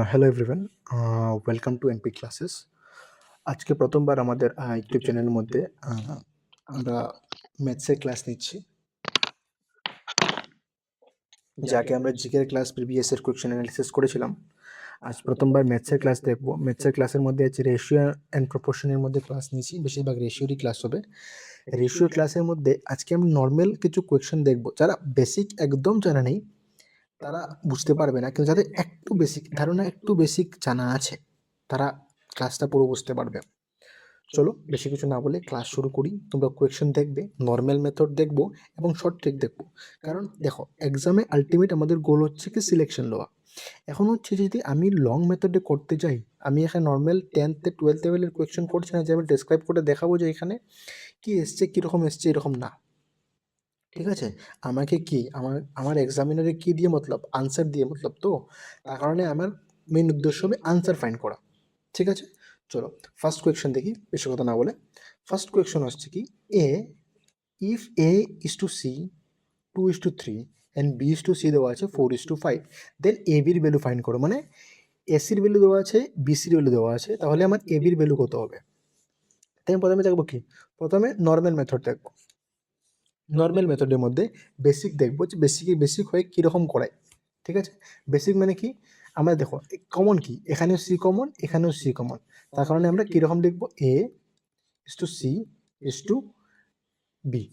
Hello everyone, welcome to NP classes. আজকে প্রথমবার আমাদের ইউটিউব চ্যানেলের মধ্যে আমরা ম্যাথসের ক্লাস নিচ্ছি, যাকে আমরা জিকের ক্লাস প্রিভিয়াস এর কোয়েশ্চেন অ্যানালিসিস করেছিলাম। আজ প্রথমবার ম্যাথসের ক্লাস দেখবো। ম্যাথসের ক্লাসের মধ্যে আছে রেশিও অ্যান্ড প্রপোর্শনের মধ্যে ক্লাস নিয়েছি, বেশিরভাগ রেশিওরই ক্লাস হবে। রেশিও ক্লাসের মধ্যে আজকে আমি নর্মাল কিছু কোয়েশ্চেন দেখবো, যারা বেসিক একদম জানা নেই তারা বুঝতে পারবে না, কিন্তু যাদের একটু বেসিক ধারণা, একটু বেসিক জানা আছে, তারা ক্লাসটা পুরো বুঝতে পারবে। চলো বেশি কিছু না বলে ক্লাস শুরু করি। তোমরা কোয়েশ্চেন দেখবে, নর্মাল মেথড দেখবো এবং শর্ট ট্রিক দেখবো। কারণ দেখো, এক্সামে আলটিমেট আমাদের গোল হচ্ছে কি সিলেকশন লওয়া। এখন হচ্ছে যদি আমি লং মেথডে করতে যাই, আমি এখানে নর্মাল 10th 12th লেভেলের কোয়েশ্চেন করছি না যে আমি ডেসক্রাইব করে দেখাবো যে এখানে কি এসছে, কীরকম এসছে, এরকম না। ঠিক আছে, আমাকে কি আমার আমার এক্সামিনারে কি দিয়ে মতলব, আনসার দিয়ে মতলব। তো তার কারণে আমার মেন উদ্দেশ্য হবে আনসার ফাইন্ড করা। ঠিক আছে, চলো ফার্স্ট কোয়েশ্চেন দেখি, বেশি কথা না বলে। ফার্স্ট কোয়েশ্চন হচ্ছে কি, A if A is to C 2:3 and B is to C দেওয়া আছে 4:5, দেন এ বির ভ্যালু ফাইন্ড করো। মানে এসির ভ্যালু দেওয়া আছে, বিসির ভ্যালু দেওয়া আছে, তাহলে আমার এ বির ভ্যালু কত হবে। তাই আমি প্রথমে দেখবো কি, প্রথমে নর্মাল মেথড দেখবো। নর্মাল মেথডের মধ্যে বেসিক দেখবো যে বেসিক হয়ে কীরকম করায়। ঠিক আছে, বেসিক মানে কি, আমরা দেখো কমন কি, এখানেও সি কমন, এখানেও সি কমন। তার কারণে আমরা কীরকম লিখবো, A is to C is to B.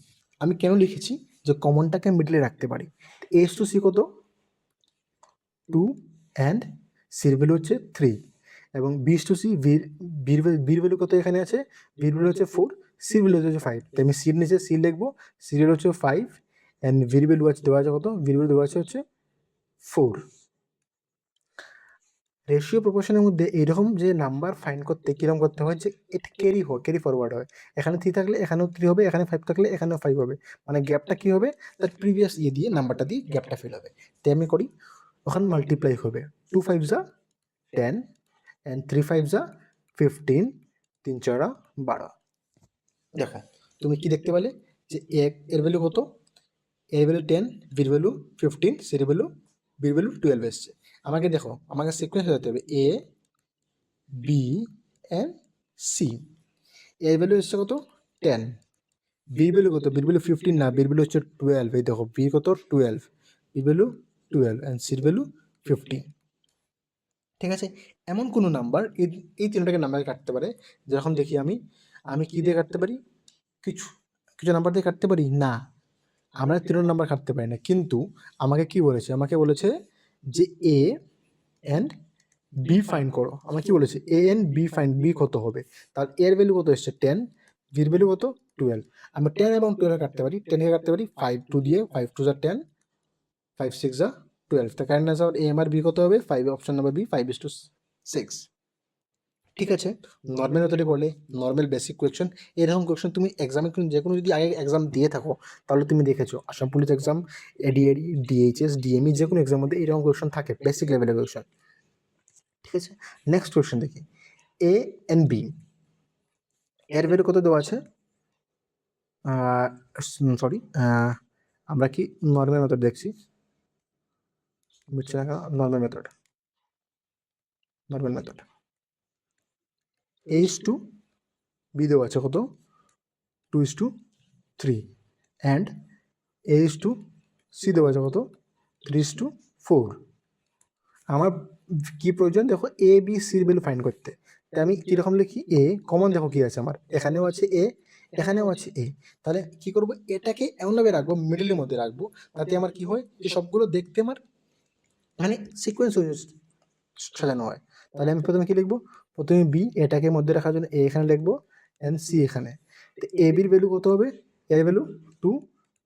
আমি কেন লিখেছি যে কমনটাকে মিডলে রাখতে পারি। এ ইস টু সি কত, 2 অ্যান্ড সির ভ্যালু হচ্ছে 3, এবং বি ইস টু সি বির ভ্যালু কত এখানে আছে, বির ভ্যালু হচ্ছে 4, সির ভ্যালু হচ্ছে 5। তাই আমি সির নিচে সি লিখবো, সির ভ্যালু হচ্ছে 5 অ্যান্ড ভির ভ্যালু আছে দেওয়া আছে কত, ভির ভ্যালু দেওয়া আছে হচ্ছে 4। রেশিও প্রপোর্শনের মধ্যে এইরকম যে নাম্বার ফাইন্ড করতে কীরকম করতে হয়, যে এটা ক্যারি ফরওয়ার্ড হয়। এখানে 3 থাকলে এখানেও 3 হবে, এখানে 5 থাকলে এখানেও 5 হবে। মানে গ্যাপটা কি হবে, তার প্রিভিয়াস দিয়ে নাম্বারটা দিয়ে গ্যাপটা ফিল হবে। তাই আমি করি, ওখানে মাল্টিপ্লাই হবে, 2 5 যা 10 অ্যান্ড 3 5 যা 15, 3 4 12। দেখো তুমি কি দেখতে পেলে যে এর ভ্যালু কত, এর ভ্যালু 10, বির ভ্যালু 15, সির ভ্যালু বির ভ্যালু 12 এসছে। আমাকে দেখো, আমাকে সিকোয়েন্স হতে হবে এ বি অ্যান্ড সি। এর ভ্যালু হচ্ছে কত 10, বির ভ্যালু কত, বির ভ্যালু 15 না, বির ভ্যালু হচ্ছে 12। এই দেখো বি কত 12, বি ভ্যালু 12 অ্যান্ড সির ভ্যালু 15। ঠিক আছে, এমন কোনো নাম্বার এই তিনটাকে নাম্বার কাটতে পারে। যখন দেখি আমি আমি কি দিয়ে কাটতে পারি, কিছু কিছু নাম্বার দিয়ে কাটতে পারি না, আমরা 3 নাম্বার কাটতে পারি না। কিন্তু আমাকে কি বলেছে, আমাকে বলেছে যে এ অ্যান্ড বি ফাইন্ড করো। আমার কি বলেছে, এ এন্ড বি ফাইন্ড, বি কত হবে। তার এর ভ্যালু কত এসছে 10, বির ভ্যালু কত 12। আমরা 10 এবং 12 কাটতে পারি, 10 কে কাটতে পারি 5 2 দিয়ে, 5 2 যা 10, 5 6 যা 12। তো কারেন্ট আনসার এ আর বি কত হবে, 5, অপশন নাম্বার বি 5:6। ঠিক আছে, নর্মাল মেথডে করলে নর্মাল বেসিক কোয়েশ্চেন। এরকম কোয়েশ্চেন তুমি এক্সামে যে কোনো যদি আগে এক্সাম দিয়ে থাকো, তাহলে তুমি দেখেছো আসাম পুলিশ এক্সাম, এডিএডি, ডিএইচএস, ডিএমই, যে কোনো এক্সামের মধ্যে এরকম কোয়েশ্চেন থাকে, বেসিক লেভেলের কোয়েশ্চেন। ঠিক আছে, নেক্সট কোয়েশ্চেন দেখি, এ এন্ড বি এর ভ্যালু কত দেওয়া আছে। সরি, আমরা কি নর্মাল মেথড দেখছি, normal method, a is to b দেওয়া আছে কত 2:3 and a is to C দেওয়া আছে কত 3:4। আমার কি প্রয়োজন, দেখো এ বি সির ভ্যালু ফাইন্ড করতে। তাই আমি কীরকম লিখি, এ কমন, দেখো কি আছে আমার, এখানেও আছে এ, এখানেও আছে এ। তাহলে কি করব, এটাকে এমনভাবে রাখবো, মিডলের মধ্যে রাখবো, তাতে আমার কি হয়, যে সবগুলো দেখতে আমার মানে সিকোয়েন্স সাজানো হয়। তাহলে আমি প্রথমে কি লিখবো, প্রথমে বি, এটাকে মধ্যে রাখার জন্য এ এখানে লিখবো অ্যান্ড সি এখানে। তো এ বির ভ্যালু কত হবে, এর ভ্যালু 2,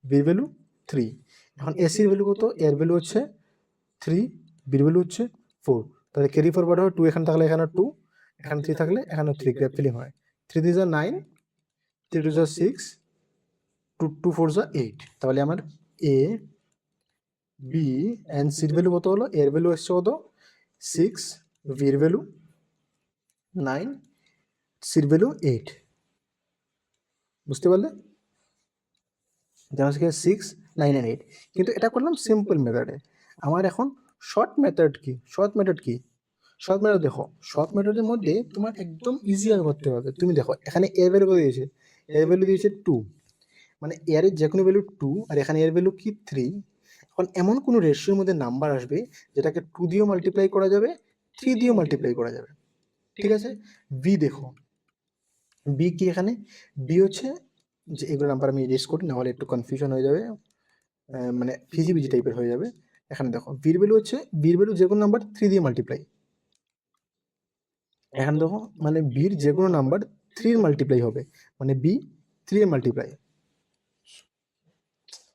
বির ভ্যালু 3। এখন এসির ভ্যালু কত, এর ভ্যালু হচ্ছে 3, বির ভ্যালু হচ্ছে 4। তাহলে ক্যারি ফরওয়ার্ড হয়, 2 এখানে থাকলে এখানে 2, এখানে 3 থাকলে এখানে 3, গ্যাপ ফিলিং হয়। 3 3 যা 9, 3 2 যা 6, 2 2 4 যা 8। তাহলে আমার এ বি অ্যান্ড সির ভ্যালু কত হলো, এর ভ্যালু এসছে কত 6, বির ভ্যালু 9, সির ভ্যালু 8। বুঝতে পারলে, যেমন 6 9 and 8। কিন্তু এটা করলাম সিম্পল মেথডে। আমার এখন শর্ট মেথড কি, শর্ট মেথড দেখো, শর্ট মেথডের মধ্যে তোমার একদম ইজি আর করতে হবে। তুমি দেখো এখানে এর ভ্যালু কত দিয়েছে, এর ভ্যালু দিয়েছে 2, মানে এর যে কোনো ভ্যালু 2 আর এখানে এর ভ্যালু কি 3। এখন এমন কোনো রেশিওর মধ্যে নাম্বার আসবে যেটাকে 2 দিয়েও মাল্টিপ্লাই করা যাবে, 3 দিয়েও মাল্টিপ্লাই করা যাবে, ঠিক আছে। বি দেখো, বি কি এখানে, বি হচ্ছে যে এগুলো নাম্বার আমি ইরেজ করি না হলে একটু কনফিউশন হয়ে যাবে, মানে ফিজিবিজি টাইপের হয়ে যাবে। এখানে দেখো বির ভ্যালু হচ্ছে, বির ভ্যালু যে কোনো নাম্বার 3 দিয়ে মাল্টিপ্লাই। এখানে দেখো মানে বির যে কোনো নাম্বার 3 মাল্টিপ্লাই হবে, মানে বি 3 এর মাল্টিপ্লাই।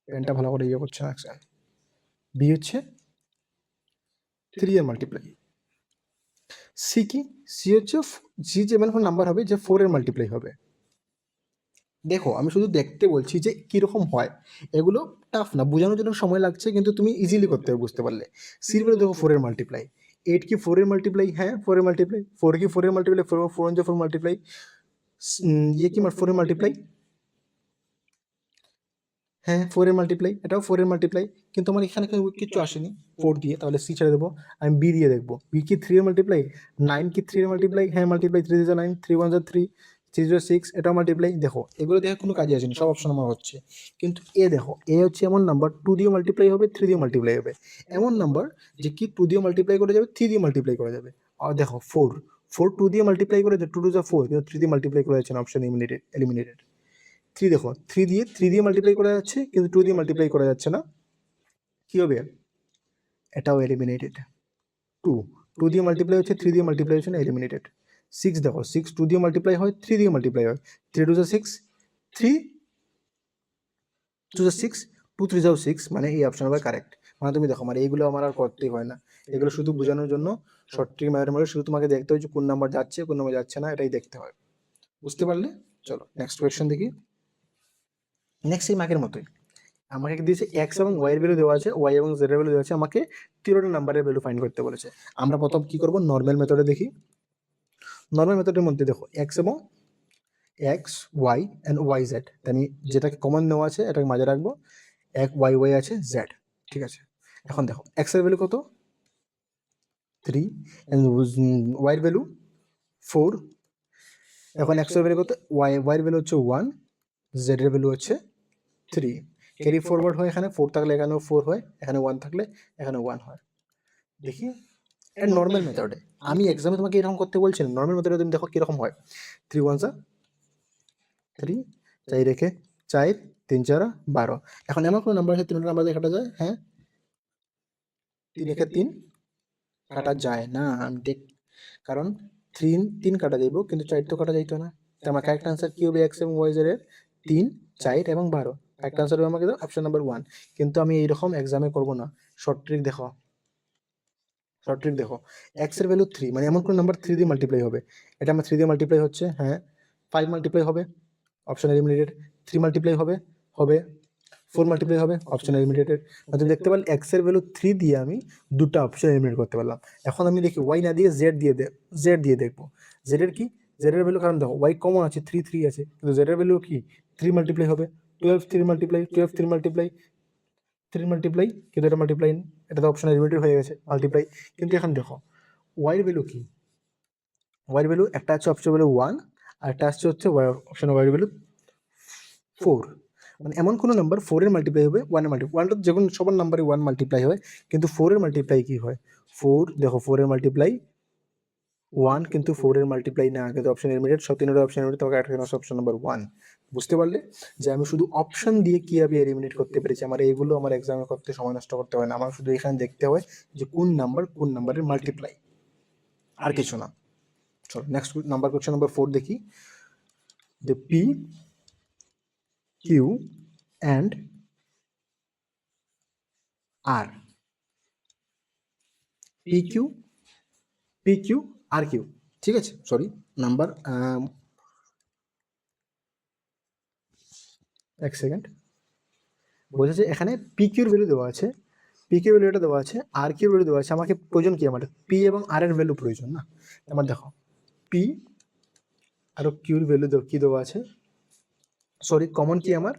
পেনটা ভালো করে ইয়ে করছে না, বি হচ্ছে 3 এর মাল্টিপ্লাই। সি কি, সি হচ্ছে সি যে এমন কোনো নাম্বার হবে যে 4 এর মাল্টিপ্লাই হবে। দেখো আমি শুধু দেখতে বলছি যে কীরকম হয়, এগুলো টাফ না, বোঝানোর জন্য সময় লাগছে কিন্তু তুমি ইজিলি করতে হবে বুঝতে পারলে। সির ভ্যালু দেখো 4 এর মাল্টিপ্লাই, 8 কি 4 এর মাল্টিপ্লাই, হ্যাঁ 4 এর মাল্টিপ্লাই, 4 কি 4 এর মাল্টিপ্লাই, 4 4 মাল্টিপ্লাই, ইয়ে কি 4 এর মাল্টিপ্লাই, হ্যাঁ 4 এর মাল্টিপ্লাই, এটাও 4 এর মাল্টিপ্লাই, কিন্তু আমার এখানে কিছু আসেনি 4 দিয়ে, তাহলে সি ছেড়ে দেবো, আমি বি দিয়ে দেখবো। বি কি 3 এর মাল্টিপ্লাই, 9 কি 3 এর মাল্টিপ্লাই, হ্যাঁ মাল্টিপ্লাই, 3 0 9, 3 1 3, 3 0 6, এটাও মাল্টিপ্লাই। দেখো এগুলো দেখে কোনো কাজে আসেনি, সব অপশন আমার হচ্ছে। কিন্তু এ দেখো, এ হচ্ছে এমন নাম্বার 2 দিয়ে মাল্টিপ্লাই হবে, 3 দিয়ে মাল্টিপ্লাই হবে, এমন নাম্বার যে কি 2 দিয়ে মাল্টিপ্লাই করা যাবে, 3 দিয়ে মাল্টিপ্লাই করা যাবে। আর দেখো 4, 4 2 দিয়ে মাল্টিপ্লাই করে 2 2 4, কিন্তু 3 দিয়ে মাল্টিপ্লাই করা যাচ্ছে না, অপশন এলিমিনেটেড। 3 দেখো, 3 দিয়ে মাল্টিপ্লাই করা যাচ্ছে কিন্তু 2 দিয়ে মাল্টিপ্লাই করা যাচ্ছে না, কি হবে, এটাও এলিমিনেটেড। 2, 2 দিয়ে মাল্টিপ্লাই হচ্ছে, 3 দিয়ে মাল্টিপ্লাই হচ্ছে না, এলিমিনেটেড। 6 দেখো, 6 2 দিয়ে মাল্টিপ্লাই হয়, 3 দিয়ে মাল্টিপ্লাই হয়, 3 2 6, 3 2 6, 2 3 6, মানে এই অপশন হবে কারেক্ট। মানে তুমি দেখো মানে এইগুলো আমার আর করতেই হয় না, এগুলো শুধু বোঝানোর জন্য শর্ট ট্রিক ম্যাথের মধ্যে শুধু তোমাকে দেখতে হয় যে কোন নাম্বার যাচ্ছে কোন নাম্বার যাচ্ছে না, এটাই দেখতে হয়, বুঝতে পারলে। চলো নেক্সট কোয়েশ্চেন দেখি। নেক্সট এই মার্কের মতোই আমাকে দিয়েছে এক্স এবং ওয়াই এর ভ্যালু দেওয়া আছে, ওয়াই এবং জেড এর ভ্যালু দেওয়া আছে, আমাকে তিনটা নাম্বারের ভ্যালু ফাইন্ড করতে বলেছে। আমরা প্রথম কি করব, নর্মাল মেথডে দেখি। নর্মাল মেথডের মধ্যে দেখো এক্স এবং x y and y z, আমি যেটাকে কমন নেওয়া আছে এটাকে মাঝে রাখবো, এক ওয়াই ওয়াই আছে জেড, ঠিক আছে। এখন দেখো এক্স এর ভ্যালু কত, 3, অ্যান্ড ওয়াই এর ভ্যালু 4। এখন এক্স এর ভ্যালু কত, ওয়াই এর ভ্যালু হচ্ছে 1, জেড এর ভ্যালু হচ্ছে 3। ক্যারি ফরওয়ার্ড হয়, এখানে 4 থাকলে এখানেও 4 হয়, এখানে 1 থাকলে এখানে 1 হয়। দেখি এর নর্মাল মেথডে, আমি এক্সামে তোমাকে এরকম করতে বলছি না, নর্মাল মেথডে তুমি দেখো কিরকম হয়। 3 1 3, 4 রেখে 4 3 4 12। এখন এমন কোনো নাম্বার আছে 3টা নাম্বার দিয়ে কাটা যায়, হ্যাঁ 3 রেখে 3 কাটা যায় না, আমি দেখ, কারণ 3 3 কাটা যাইব কিন্তু 4 তো কাটা যাইতো না, তো আমার কারেক্ট আনসার কি হবে, এক্স এবং ওয়াই জেড এর 3 4 এবং 12, কারেক্ট আনসার হবে আমাকে অপশন নাম্বার 1। কিন্তু আমি এইরকম এক্সামে করব না, শর্ট ট্রিক দেখো, শর্ট ট্রিক দেখো, এক্স এর ভ্যালু 3, মানে এমন কোন নাম্বার 3 দিয়ে মাল্টিপ্লাই হবে, এটা আমার 3 দিয়ে মাল্টিপ্লাই হচ্ছে, হ্যাঁ 5 মাল্টিপ্লাই হবে, অপশন এলিমিনেটেড। 3 মাল্টিপ্লাই হবে, হবে 4 মাল্টিপ্লাই হবে, অপশন এলিমিনেটেড। মানে তুমি দেখতে পারলে এক্স এর ভ্যালু 3 দিয়ে আমি দুটো অপশন এলিমিনেট করতে পারলাম। এখন আমি দেখি ওয়াই না দিয়ে জেড দিয়ে দেখবো, জেড এর কি, জেড এর ভ্যালু, কারণ দেখো ওয়াই কমন আছে, 3 3 আছে, কিন্তু জেড এর ভ্যালু কি 3 মাল্টিপ্লাই হবে, 12 3 মাল্টিপ্লাই, 12 3 মাল্টিপ্লাই, 3 মাল্টিপ্লাই, কিন্তু এটা মাল্টিপ্লাই, এটা তো অপশন এলিমিনেটেড হয়ে গেছে, মাল্টিপ্লাই। কিন্তু এখন দেখো ওয়াই ভ্যালু কি, ওয়াই ভ্যালু একটা আছে অপশন ভ্যালু 1, আর একটা আসছে হচ্ছে অপশন ওয়াই ভ্যালু 4। মানে এমন কোনো নাম্বার 4 এর মাল্টিপ্লাই হবে 1 এর মাল্টিপ্লাই, 1 তো যেমন সবার নাম্বারে 1 মাল্টিপ্লাই হয়, কিন্তু 4 এর মাল্টিপ্লাই কি হয়, 4 দেখো 4 এর মাল্টিপ্লাই 1, কিন্তু 4 এর মাল্টিপ্লাই না, কিন্তু অপশন এলিমিনেটেড, সব তিনটা অপশন এলিমিনেটেড, তোমাকে একটা অপশন নাম্বার 1। বুঝতে পারলে যে আমি শুধু অপশন দিয়ে কিভাবে এলিমিনেট করতে পেরেছি, আমার এইগুলো আমার এক্সামে করতে সময় নষ্ট করতে হয় না, আমার শুধু এখানে দেখতে হয় যে কোন নাম্বারের মাল্টিপ্লাই, আর কিছু না। চলো নেক্সট নাম্বার, কোশ্চেন নাম্বার 4 দেখি। the P, Q and R, PQ PQ RQ, ঠিক আছে, সরি নাম্বার, এক সেকেন্ড, বোঝাচ্ছে এখানে পিকিউর ভ্যালু দেওয়া আছে, পিকিউর ভ্যালুটা দেওয়া আছে, আর কিউর ভ্যালু দেওয়া আছে, আমাকে প্রয়োজন কি, আমার পি এবং আর এর ভ্যালু প্রয়োজন না, আমার দেখো পি আর কিউর ভ্যালু কি দেওয়া আছে, সরি কমন কি আমার,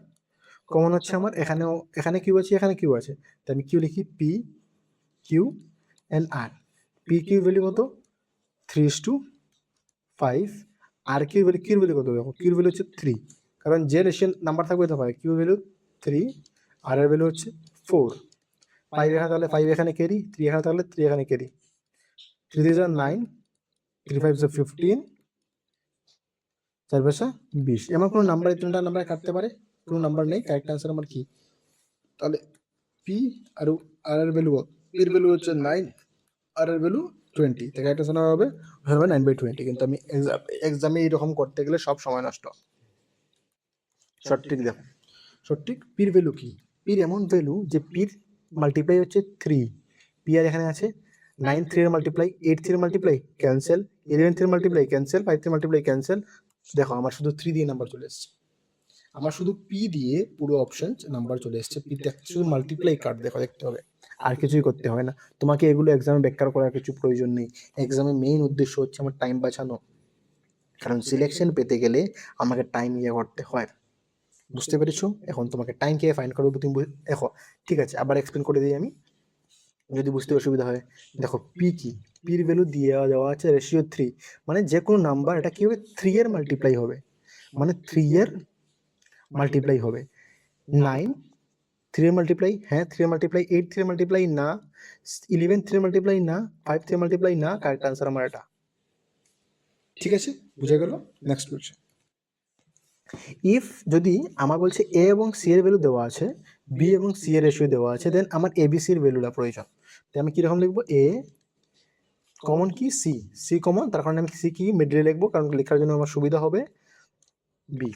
কমন হচ্ছে আমার এখানেও, এখানে কিউ আছে এখানে কিউ আছে, তাই আমি কিউ লিখি, P Q and R. P Q value কত, 3:5, আর কিউর ভ্যালু কত? দেখো কিউর ভ্যালু হচ্ছে 3, কারণ যে রেশিও নাম্বার থাকবে তো হয়। কিউর ভ্যালু 3, আর এর ভ্যালু হচ্ছে 4। 5 এখানে তাহলে 5 এখানে ক্যারি, 3 এখানে তাহলে 3 এখানে ক্যারি। 3 3 9, 3 5 15, 4 5 20। এমন কোনো নাম্বার, এই তিনটা নাম্বার কাটতে পারে? কোনো নাম্বার নেই। কারেক্ট আনসার আমার কি? তাহলে পি আর আর এর ভ্যালু, পির ভ্যালু হচ্ছে 9, আর এর ভ্যালু 20। তো কারেক্ট আনসার হবে 9/20। কিন্তু আমি এক্সামে এইরকম করতে গেলে সব সময় নষ্ট। সঠিক দেখো, সঠিক পির ভ্যালু কি? পির এমন ভ্যালু যে পির মাল্টিপ্লাই হচ্ছে 3। পি আর এখানে আছে 9 3 এর মাল্টিপ্লাই, 8 3 এর মাল্টিপ্লাই ক্যান্সেল, 11 3 এর মাল্টিপ্লাই ক্যান্সেল, 5 3 এর মাল্টিপ্লাই ক্যান্সেল। দেখো আমার শুধু 3 দিয়ে নাম্বার চলে এসেছে। আমার শুধু পি দিয়ে পুরো অপশন নাম্বার চলে এসেছে। পি দেখতে শুধু মাল্টিপ্লাই কার্ড দেখতে হবে, আর কিছুই করতে হয় না। তোমাকে এগুলো এক্সামে ব্যাখ্যা করার কিছু প্রয়োজন নেই। এক্সামের মেইন উদ্দেশ্য হচ্ছে আমার টাইম বাঁচানো, কারণ সিলেকশন পেতে গেলে আমাকে টাইম ইয়ে করতে হয়। বুঝতে পেরেছো? এখন তোমাকে টাইম কে ফাইন্ড করবো তুমি দেখো। ঠিক আছে, আবার এক্সপ্লেন করে দিই আমি, যদি বুঝতে অসুবিধা হয়। দেখো পি কি? পির ভ্যালু দিয়ে দেওয়া আছে রেশিও 3, মানে যে কোনো নাম্বার এটা কি হবে? 3 এর মাল্টিপ্লাই হবে, মানে 3 এর মাল্টিপ্লাই হবে। 9 3 এর মাল্টিপ্লাই, হ্যাঁ 3 এর মাল্টিপ্লাই। 8 3 এর মাল্টিপ্লাই না, 11 3 এর মাল্টিপ্লাই না, 5 3 এর মাল্টিপ্লাই না। কারেক্ট আনসার আমার এটা। ঠিক আছে, বুঝা গেল? Next question. ইফ যদি আমার বলছে এ এবং সি এর ভ্যালু দেওয়া আছে, বি এবং সি এর রেশিও দেওয়া আছে, দেন আমার এ বি সির ভ্যালুটা প্রয়োজন। তো আমি কিরকম লিখবো? এ কমন কি? সি, সি কমন, তার কারণে আমি সি কি মিডলে লিখবো, কারণ লেখার জন্য আমার সুবিধা হবে। বি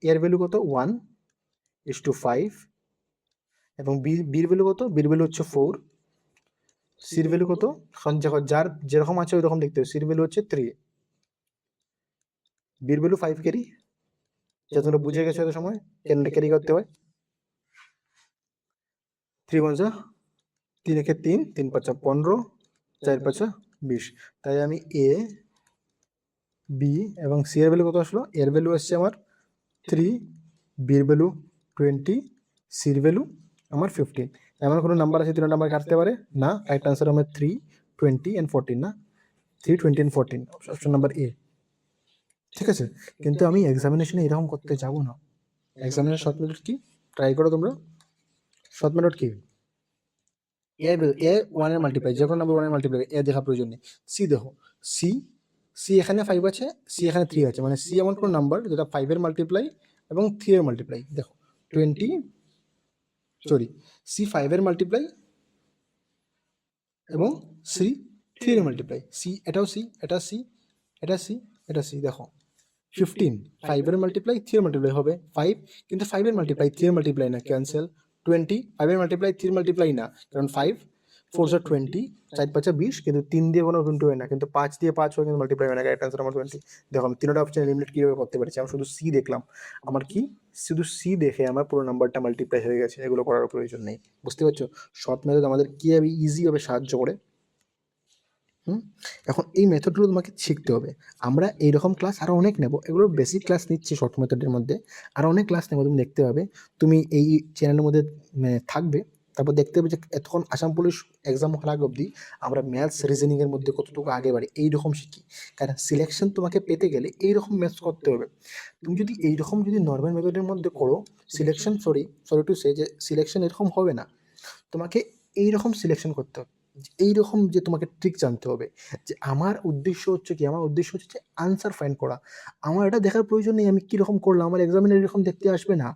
এর ভ্যালু কত? 1:5, এবং বির ভ্যালু কত? বির ভ্যালু হচ্ছে 4। সির ভ্যালু কত? যার যেরকম আছে ওই রকম লিখতে হবে। সির ভ্যালু হচ্ছে 3, বির ভ্যালু 5 ক্যারি। যা তোমরা বুঝে গেছো এত সময় কেন ক্যারি করতে হয়। 3 1 3 একে 3, 3 5 15, 4 5 20। তাই আমি এ বি এবং সি এর ভ্যালু কত আসলো? এর ভ্যালু আসছে আমার 3, বির ভ্যালু 20, সির ভ্যালু আমার 15। এমন কোনো নাম্বার আছে 3 নাম্বার কাটতে পারে না? রাইট আনসার আমার 3 20 and 14 না, 3 20 and 14, অপশন নাম্বার এ। ঠিক আছে, কিন্তু আমি এক্সামিনেশনে এরকম করতে যাব না। এক্সামিনেশন শর্ট মেথড কি ট্রাই করো তোমরা। শর্ট মেথড কি? এ 1 এর মাল্টিপ্লাই, যে কোনো নাম্বার 1 এর মাল্টিপ্লাই, এ দেখা প্রয়োজন নেই। সি দেখো, সি সি এখানে 5 আছে, সি এখানে 3 আছে, মানে সি এমন কোনো নাম্বার যেটা 5 এর মাল্টিপ্লাই এবং 3 এর মাল্টিপ্লাই। দেখো সি 5 এর মাল্টিপ্লাই এবং সি 3 এর মাল্টিপ্লাই। সি এটাও সি, এটা সি, এটা সি, এটা সি। দেখো 15 5 এর মাল্টিপ্লাই 3 এর মাল্টিপ্লাই হবে 5, কিন্তু 5 এর মাল্টিপ্লাই 3 এর মাল্টিপ্লাই না, ক্যান্সেল। 20 5 এর মাল্টিপ্লাই 3 এর মাল্টিপ্লাই না, কারণ 5 4 20, 4 5 20, কিন্তু 3 দিয়ে কোনো 20 হয় না, কিন্তু 5 দিয়ে 5 হয়, কিন্তু মাল্টিপ্লাই হয় না। কারেক্ট আনসার আমার 20। দেখো আমি তিনটা অপশন এলিমিনেট কিভাবে করতে পারছি, আমি শুধু সি দেখলাম, আমার কি শুধু সি দেখে আমার পুরো নাম্বারটা মাল্টিপ্লাই হয়ে গেছে। এগুলো করার প্রয়োজন নেই। বুঝতে পারছো? শর্ট মেথড আমাদের কীভাবে ইজিভাবে সাহায্য করে। এখন এই মেথডগুলো তোমাকে শিখতে হবে। আমরা এইরকম ক্লাস আরও অনেক নেব, এগুলো বেসিক ক্লাস নিচ্ছি শর্ট মেথডের মধ্যে, আরও অনেক ক্লাস নেবো। তুমি দেখতে পাবে, তুমি এই চ্যানেলের মধ্যে থাকবে, তারপর দেখতে হবে যে এতক্ষণ আসাম পুলিশ এক্সাম হওয়ার আগে অবধি আমরা ম্যাথস রিজনিংয়ের মধ্যে কতটুকু আগে বাড়ি এইরকম শিখি। কারণ সিলেকশন তোমাকে পেতে গেলে এইরকম ম্যাথস করতে হবে। তুমি যদি এইরকম যদি নর্মাল মেথডের মধ্যে করো, সিলেকশন সরি টু সে যে সিলেকশন এরকম হবে না, তোমাকে এইরকম সিলেকশন করতে হবে। এইরকম যে তোমাকে ট্রিক জানতে হবে, যে আমার উদ্দেশ্য হচ্ছে কি, আমার উদ্দেশ্য হচ্ছে যে আনসার ফাইন্ড করা। আমার এটা দেখার প্রয়োজন নেই আমি কীরকম করলাম, আমার এক্সামিনে এরকম দেখতে আসবে না।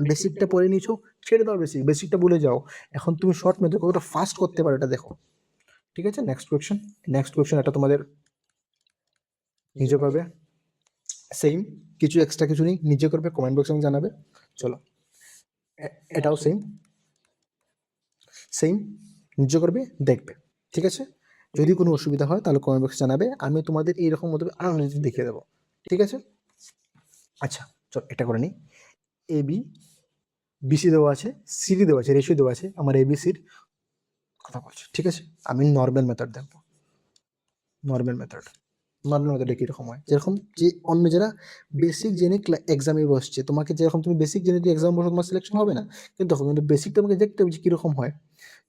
বেসিকটা পড়ে নিয়েছো, ছেড়ে দাও বেসিকটা ভুলে যাও। এখন তুমি শর্ট মেথড কতটা ফাস্ট করতে পারো এটা দেখো। ঠিক আছে, নেক্সট কোয়েশ্চেন এটা তোমাদের নিজে করবে, সেম কিছু এক্সট্রা কিছু নেই, নিজে করবে, কমেন্ট বক্সে জানাবে। চলো এটাও সেম নিজে করবে, দেখবে। ঠিক আছে, যদি কোনো অসুবিধা হয় তাহলে কমেন্ট বক্সে জানাবে, আমি তোমাদের এইরকম মতো আরও দেখিয়ে দেবো। ঠিক আছে, আচ্ছা চল এটা করে নিই। এ বি বিসি দেওয়া আছে, সিডি দেওয়া আছে, রেশিও দেওয়া আছে, আমার এবিসির কথা বলছে। ঠিক আছে, আমি নর্মাল মেথড দেখবো। নর্মাল মেথডে কীরকম হয়, যেরকম যে অন্য যারা বেসিক জেনে এক্সামে বসছে, তোমাকে যেরকম তুমি বেসিক জেনে দিয়ে এক্সাম বসো, তোমার সিলেকশন হবে না। কিন্তু তখন কিন্তু বেসিক তোমাকে দেখতে হবে যে কীরকম হয়।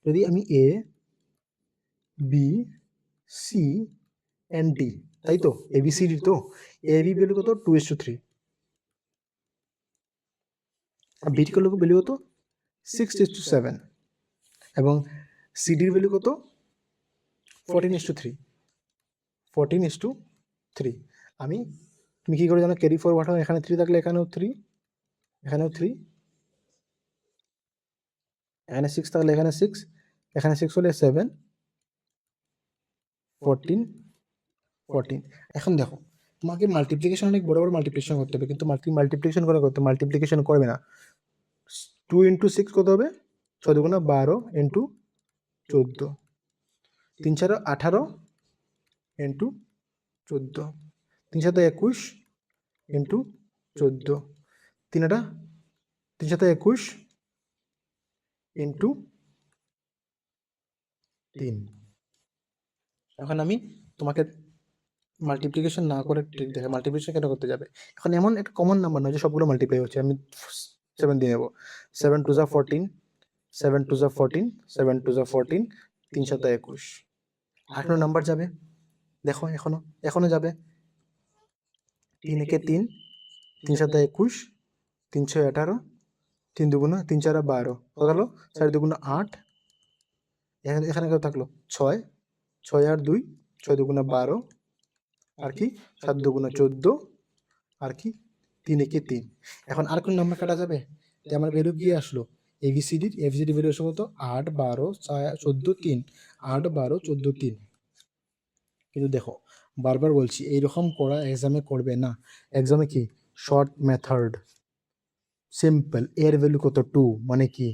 যদি আমি A B C and D, তাই তো এবিসিডি তো এবি ভ্যালু কত 2:3, আর বিটি ভ্যালু কত 6:7, এবং সিডির ভ্যালু কত 14:3, 14:3। আমি তুমি কি করে জানো ক্যারি ফরওয়ার্ড হয়, এখানে 3 থাকলে এখানেও 3, এখানেও 3, এখানে 6 থাকলে এখানে 6, এখানে 6 হলে 7, 14, 14। এখন দেখো তোমাকে মাল্টিপ্লিকেশন অনেক বড় বড় মাল্টিপ্লিকেশন করতে হবে, কিন্তু মাল্টিপ্লিকেশন করে করতে মাল্টিপ্লিকেশন করবে না। 2 × 6 কত হবে 6 × 12 × 14, 3 × 18 × 14, 3 × 21 × 14, 3 × 21 × 3। এখন আমি তোমাকে মাল্টিপ্লিকেশন না করে ট্রিক দেখে মাল্টিপ্লিকেশন কেন করতে যাবে। এখন এমন একটা কমন নাম্বার নয় যে সবগুলো মাল্টিপ্লাই হচ্ছে, আমি 7 দিয়ে নেবো। 7 2 = 14, 7 2 = 14, 7 2 = 14, 3 × 21। এখনো নাম্বার যাবে, দেখো এখনো যাবে। 3 × 3, 3 × 21, 3 × 18, 3 2 3 4 12, কত হলো 4 2 8, এখানে কত থাকলো 6, 6 আর 2, 6 2 12, আর কি 7 2 14, আর কি 3 × 3। এখন আর কোন নাম্বার কাটা যাবে, তাই আমার ভ্যালু কি আসলো এবিসিডির ভ্যালু আসলো কত 8 12 14 3, 8 12 14 3। কিন্তু দেখো বারবার বলছি এইরকম করা এক্সামে করবে না। এক্সামে কি শর্ট মেথড সিম্পল, এর ভ্যালু কত 2, মানে কি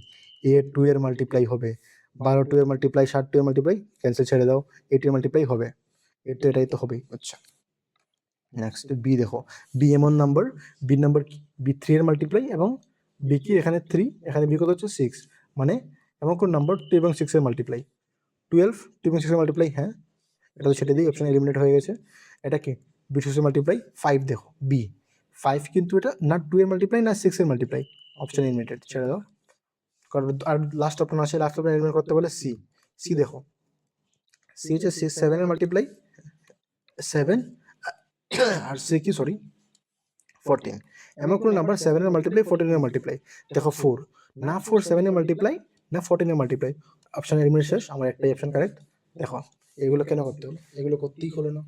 এ 2 এর মাল্টিপ্লাই হবে, 12 2 এর মাল্টিপ্লাই, 7 2 এর মাল্টিপ্লাই, ক্যান্সেল ছেড়ে দাও, 8 এর মাল্টিপ্লাই হবে, এটাই তো হবেই। আচ্ছা নেক্সট বি দেখো, বি এমন নাম্বার, বি নাম্বার বি 3 এর মাল্টিপ্লাই, এবং বি কি এখানে 3, এখানে বি কত হচ্ছে 6, মানে এমন কোন নাম্বার 2 এবং 6 এর মাল্টিপ্লাই 12, 2 এবং 6 এর মাল্টিপ্লাই, হ্যাঁ এটা তো ছেড়ে দিই, অপশন এলিমিনেট হয়ে গেছে। এটা কি বি 6 এর মাল্টিপ্লাই 5, দেখো বি 5, কিন্তু এটা না 2 এর মাল্টিপ্লাই না 6 এর মাল্টিপ্লাই, অপশন এলিমিনেটেড, ছেড়ে দাও। কারণ আর লাস্ট অপশন আছে, লাস্ট অপশন এলিমিনেট করতে বলে সি, সি দেখো সি হচ্ছে 7 এর মাল্টিপ্লাই 7, আর সি কি সরি 14, এমন কোনো নাম্বার 7 এর মাল্টিপ্লাই 14 এর মাল্টিপ্লাই, দেখো 4, না 4 7 এর মাল্টিপ্লাই না 14 এর মাল্টিপ্লাই, অপশন এলিমিনেট শেষ, আমার একটাই অপশন কারেক্ট। দেখো এগুলো কেন করতে হলো, এগুলো করতেই হলো না,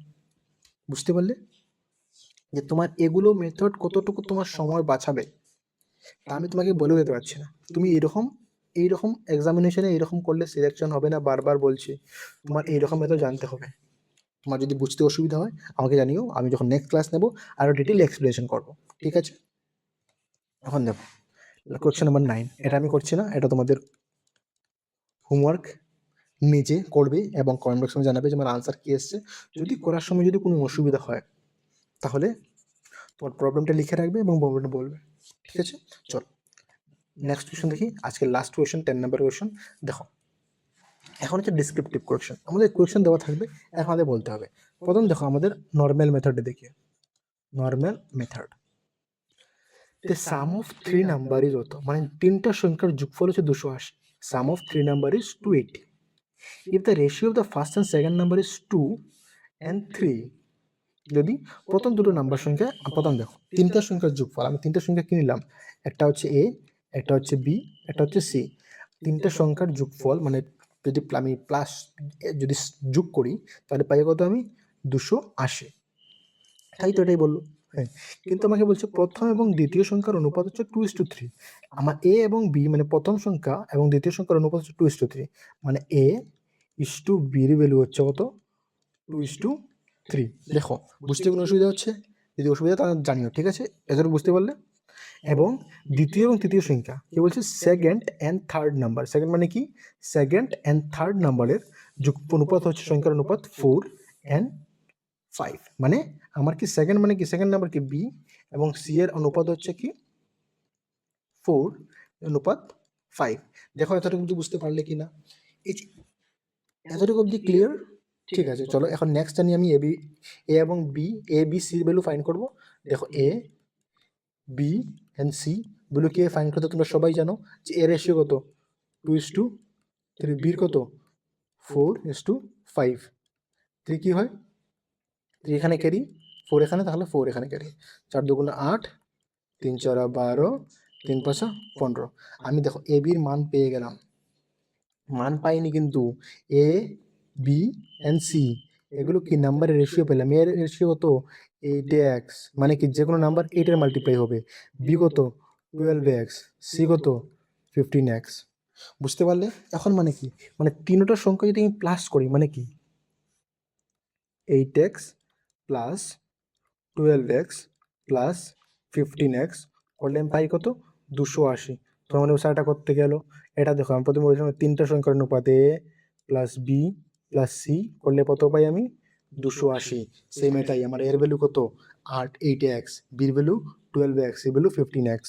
বুঝতে পারলে যে তোমার এগুলো মেথড কতটুকু তোমার সময় বাঁচাবে, তা আমি তোমাকে বলে দিতে পারছি না। তুমি এইরকম এক্সামিনেশনে এইরকম করলে সিলেকশন হবে না, বারবার বলছি, তোমার এইরকম মেথড জানতে হবে। তোমার যদি বুঝতে অসুবিধা হয় আমাকে জানিও, আমি যখন নেক্সট ক্লাস নেবো আরও ডিটেইল এক্সপ্লেনেশন করবো, ঠিক আছে। এখন দেখো কোয়েশ্চেন নাম্বার 9, এটা আমি করছি না, এটা তোমাদের হোমওয়ার্ক নিজে করবে এবং কমেন্ট বক্সে জানাবে যে আমার আনসার কী এসছে। যদি করার সময় যদি কোনো অসুবিধা হয় তাহলে তোমার প্রবলেমটা লিখে রাখবে এবং প্রবলেমটা বলবে, ঠিক আছে। চল নেক্সট কোয়েশ্চেন দেখি, আজকে লাস্ট কোয়েশ্চেন 10 নম্বর কোয়েশ্চেন। দেখো এখন হচ্ছে ডিসক্রিপটিভ কোয়েশ্চেন, আমাদের কোয়েশ্চেন দেওয়া থাকবে, এখন আমাদের বলতে হবে। প্রথম দেখো আমাদের নর্মাল মেথডে দেখি, normal method, the sum of 3 number is কত, মানে তিনটা সংখ্যার যোগফল হচ্ছে 280, sum of 3 number is 280, if the ratio of the first and second number is 2 and 3, যদি প্রথম দুটো নাম্বার সংখ্যা, প্রথম দেখো তিনটা সংখ্যার যোগফল, আমি তিনটা সংখ্যা কি নিলাম, একটা হচ্ছে এ, একটা হচ্ছে বি, একটা হচ্ছে সি, তিনটা সংখ্যার যোগফল মানে যদি আমি প্লাস যদি যোগ করি তাহলে পাই কত আমি 280, তাই তো এটাই বললো, হ্যাঁ। কিন্তু আমাকে বলছে প্রথম এবং দ্বিতীয় সংখ্যার অনুপাত হচ্ছে 2:3, আমার এ এবং বি মানে প্রথম সংখ্যা এবং দ্বিতীয় সংখ্যার অনুপাত হচ্ছে 2:3, মানে এ ইস টু বির ভ্যালু হচ্ছে কত 2:3। দেখো বুঝতে কোনো অসুবিধা হচ্ছে, যদি অসুবিধা তাহলে জানিও, ঠিক আছে, এছাড়া বুঝতে পারলে। এবং দ্বিতীয় এবং তৃতীয় সংখ্যা কি বলছে, second and third number, second মানে কি সেকেন্ড অ্যান্ড থার্ড নাম্বারের যোগ অনুপাত হচ্ছে সংখ্যার অনুপাত 4 and 5, মানে আমার কি সেকেন্ড মানে কি সেকেন্ড নাম্বার কি বি এবং সি এর অনুপাত হচ্ছে কি 4 অনুপাত 5। দেখো এতটুকু বুঝতে পারলে কি না, এতটুকু অবধি ক্লিয়ার, ঠিক আছে। চলো এখন নেক্সট জানি আমি এ এবং B, A B C value find করব। দেখো a B and see value কি ফাইন্ড করতে তোমরা সবাই জানো যে এ রেশিও কত 2:3, বির কত 4:5, 3 কি হয় 3 এখানে ক্যারি, 4 এখানে, তাহলে 4 এখানে ক্যারি। 4 দুগুণে 8, 3 4 12, 3 5 15। আমি দেখো এ বির মান পেয়ে গেলাম, মান পাইনি কিন্তু এ বি এন্ড সি এগুলো কি নাম্বারের রেশিও পেলাম। এর রেশিও কত 8x, মানে কি যে কোনো নাম্বার 8 এর মাল্টিপ্লাই হবে। বি কত 12x, সি কত 15x। বুঝতে পারলে? এখন মানে কি, মানে তিনটা সংখ্যা যদি আমি প্লাস করি মানে কি 8x plus 12x plus 15x করলে আমি পাই কত 280। তোমার মানে উৎসাহটা করতে গেল, এটা দেখো আমি প্রথমে বলেছিলাম তিনটা সংখ্যার অনুপাতে এ প্লাস বি প্লাস সি করলে কত পাই আমি 280। সেম এটাই আমার এর ভ্যালু কত 8x, বির value 12x, C value 15x।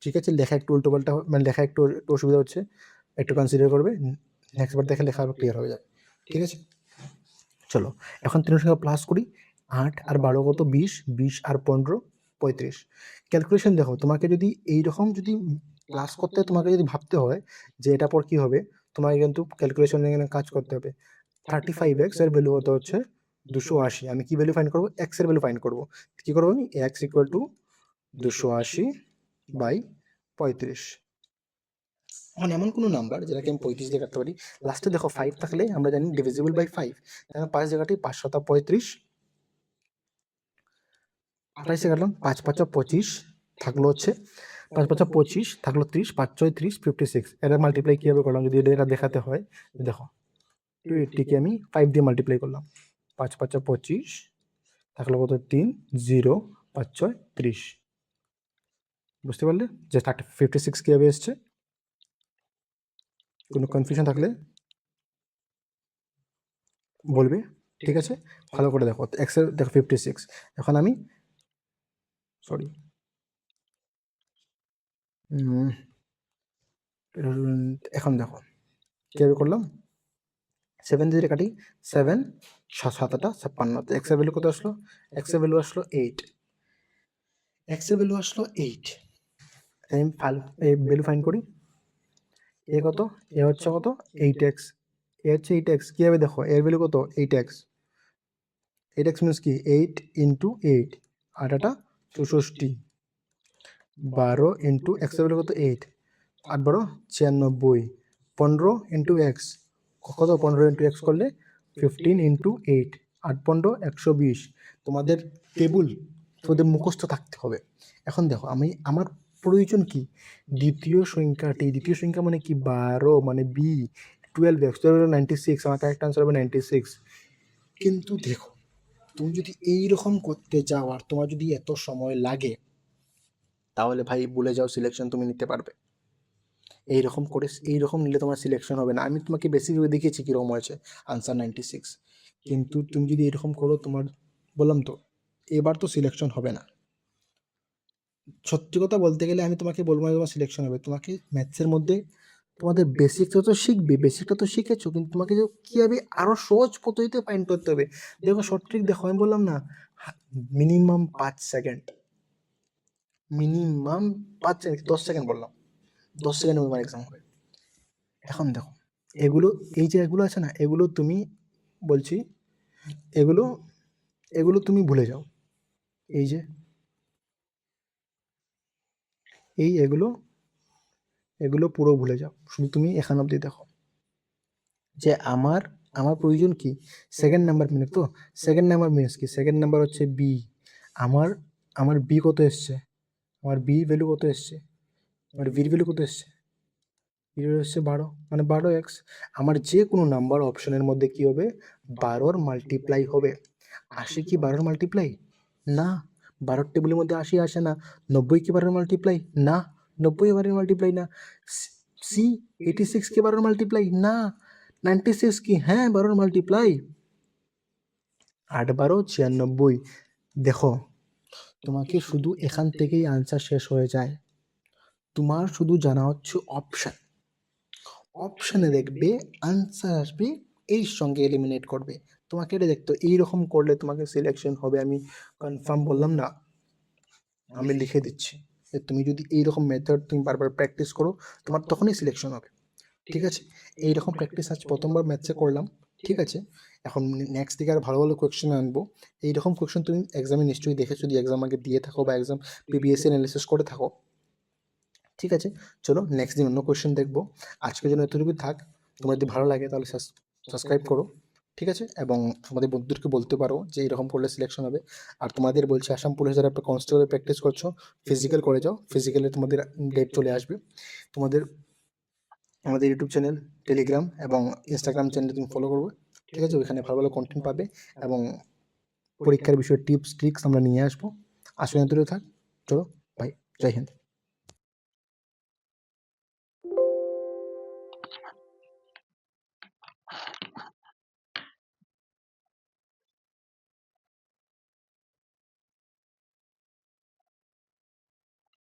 ঠিক আছে, লেখা একটু উল্টো পাল্টা মানে লেখা একটু একটু অসুবিধা হচ্ছে, একটু কনসিডার করবে, নেক্সট বার দেখে লেখা আরো ক্লিয়ার হয়ে যাবে। ঠিক আছে, চলো এখন তিন সংখ্যা প্লাস করি। 8 আর 12 কত 20, 20 আর 15 35। ক্যালকুলেশন দেখো, তোমাকে যদি এইরকম যদি প্লাস করতে তোমাকে যদি ভাবতে হয় যে এটা পর কি হবে, তোমাকে কিন্তু ক্যালকুলেশন এখানে কাজ করতে হবে। 35x এর ভ্যালু হতে হচ্ছে 280। আমি কি ভ্যালু ফাইন্ড করবো, এক্স এর ভ্যালু ফাইন্ড করবো। কি করবো আমি, এক্স ইকুয়াল টু 280 বাই 35। মানে এমন কোনো নাম্বার যেটাকে আমি 35 দিয়ে কাটতে পারি। লাস্টে দেখো 5 থাকলে আমরা জানি ডিভিজিবল বাই 5, তাহলে 5 জায়গাটি 5 শতা 35, 28 কাটলাম, 5 5 25 থাকলো হচ্ছে 5 5 25 থাকলো 30, 5 6 30, 56। এটা মাল্টিপ্লাই কীভাবে করলাম যদি এটা দেখাতে হয়, দেখো 280 আমি 5 দিয়ে মাল্টিপ্লাই করলাম, 5 5 25 থাকলো কত 3 0 5 6 30। বুঝতে পারলে যে 56 কীভাবে এসছে? কোনো কনফিউশন থাকলে বলবে। ঠিক আছে, ভালো করে দেখো এক্স এর দেখো 56। এখন আমি সরি এখন দেখো কীভাবে করলাম, 7 দিয়ে কাটি, 7 7 56, এক্স এর ভ্যালু কত আসলো, এক্স এর ভ্যালু আসলো 8, এক্স এর ভ্যালু আসলো 8। আমি এই ভ্যালু ফাইন্ড করি, এ কত, এ হচ্ছে কত 8x, এ হচ্ছে 8x। কীভাবে দেখো এর ভ্যালু কত 8x, 8x মিনস কি 8 ইন্টু 8, 8 64, 12 ইন্টু এক্স এর ভ্যালু কত 8, 8 12 96, 15 ইন্টু এক্স কত, 15 ইন্টু এক্স করলে 15 ইন্টু 8, 8 15 120। তোমাদের টেবল তোমাদের মুখস্থ থাকতে হবে। এখন দেখো আমি আমার প্রয়োজন কি, দ্বিতীয় সংখ্যা মানে কি 12, মানে বি 12x, 96, আমার কারেক্ট আনসার হবে 96। কিন্তু দেখো তুমি যদি এইরকম করতে যাও আর তোমার যদি এত সময় লাগে, তাহলে ভাই ভুলে যাও সিলেকশন তুমি নিতে পারবে। এইরকম করে এইরকম নিলে তোমার সিলেকশন হবে না। আমি তোমাকে বেসিকভাবে দেখিয়েছি কীরকম হয়েছে আনসার 96, কিন্তু তুমি যদি এরকম করো তোমার বললাম তো এবার তো সিলেকশন হবে না। সত্যি কথা বলতে গেলে আমি তোমাকে বলবো না তোমার সিলেকশন হবে, তোমাকে ম্যাথসের মধ্যে তোমাদের বেসিকটা তো শিখবে, বেসিকটা তো শিখেছো, কিন্তু তোমাকে যে কীভাবে আরও সহজ পদ্ধতিতে ফাইন্ড করতে হবে। দেখো শর্ট ট্রিক দেখো, আমি বললাম না minimum 5 second, minimum 5 second, 10 second বললাম, 10 সেকেন্ডে তোমার এক্সাম হবে। এখন দেখো এগুলো, এই যে এগুলো আছে না, এগুলো তুমি বলছি এগুলো এগুলো তুমি ভুলে যাও। এই যে এগুলো এগুলো পুরো ভুলে যাও, শুধু তুমি এখান অবধি দেখো যে আমার আমার প্রয়োজন কি সেকেন্ড নাম্বার মিনিট। তো সেকেন্ড নাম্বার মিনিস কি, সেকেন্ড নাম্বার হচ্ছে বি। আমার আমার বি কত এসছে, আমার বি ভ্যালু কত এসছে, আমার বির ভ্যালু কত এসছে, বির ভ্যালু এসছে 12, মানে 12x। আমার যে কোনো নাম্বার অপশনের মধ্যে কি হবে 12-র মাল্টিপ্লাই হবে। 80 কি 12-র মাল্টিপ্লাই? না, 12-র টেবিলের মধ্যে 80 আসে না। 90 কি 12-র মাল্টিপ্লাই? না, 90 12-র মাল্টিপ্লাই না। সি 86 কি 12-র মাল্টিপ্লাই? না। 96 কি, হ্যাঁ 12-র মাল্টিপ্লাই। 8 12 96। দেখো তোমাকে শুধু এখান থেকেই আনসার শেষ হয়ে যায়। তোমার শুধু জানা হচ্ছে অপশান, অপশানে দেখবে আনসার আসবে, এর সঙ্গে এলিমিনেট করবে। তোমাকে এটা দেখতে এইরকম করলে তোমাকে সিলেকশন হবে, আমি কনফার্ম বললাম না, আমি লিখে দিচ্ছি যে তুমি যদি এইরকম মেথড তুমি বারবার প্র্যাকটিস করো তোমার তখনই সিলেকশন হবে। ঠিক আছে, এইরকম প্র্যাকটিস আজ প্রথমবার ম্যাথসে করলাম। ঠিক আছে, এখন নেক্সট দিকে আর ভালো ভালো কোয়েশ্চেন আনবো। এইরকম কোয়েশ্চেন তুমি এক্সামে নিশ্চয়ই দেখেছো, যদি এক্সাম আগে দিয়ে থাকো বা এক্সাম প্রিভিয়াস অ্যানালিসিস করে থাকো। ঠিক আছে, চলো নেক্সট দিন অন্য কোয়েশ্চেন দেখবো। আজকের জন্য এতটুকু থাক। তোমার যদি ভালো লাগে তাহলে সাবস্ক্রাইব করো, ঠিক আছে, এবং তোমাদের বন্ধুদেরকে বলতে পারো যে এরকম করলে সিলেকশন হবে। আর তোমাদের বলছি, আসাম পুলিশ যারা কনস্টেবল প্র্যাকটিস করছো, ফিজিক্যাল করে যাও। ফিজিক্যালে তোমাদের ডেট চলে আসবে। তোমাদের আমাদের ইউটিউব চ্যানেল, টেলিগ্রাম এবং ইনস্টাগ্রাম চ্যানেলে তুমি ফলো করবে, ঠিক আছে, ওইখানে ভালো ভালো কন্টেন্ট পাবে এবং পরীক্ষার বিষয়ে টিপস ট্রিক্স আমরা নিয়ে আসবো। আসলে এতটুকু থাক, চলো, বাই, জয় হিন্দ।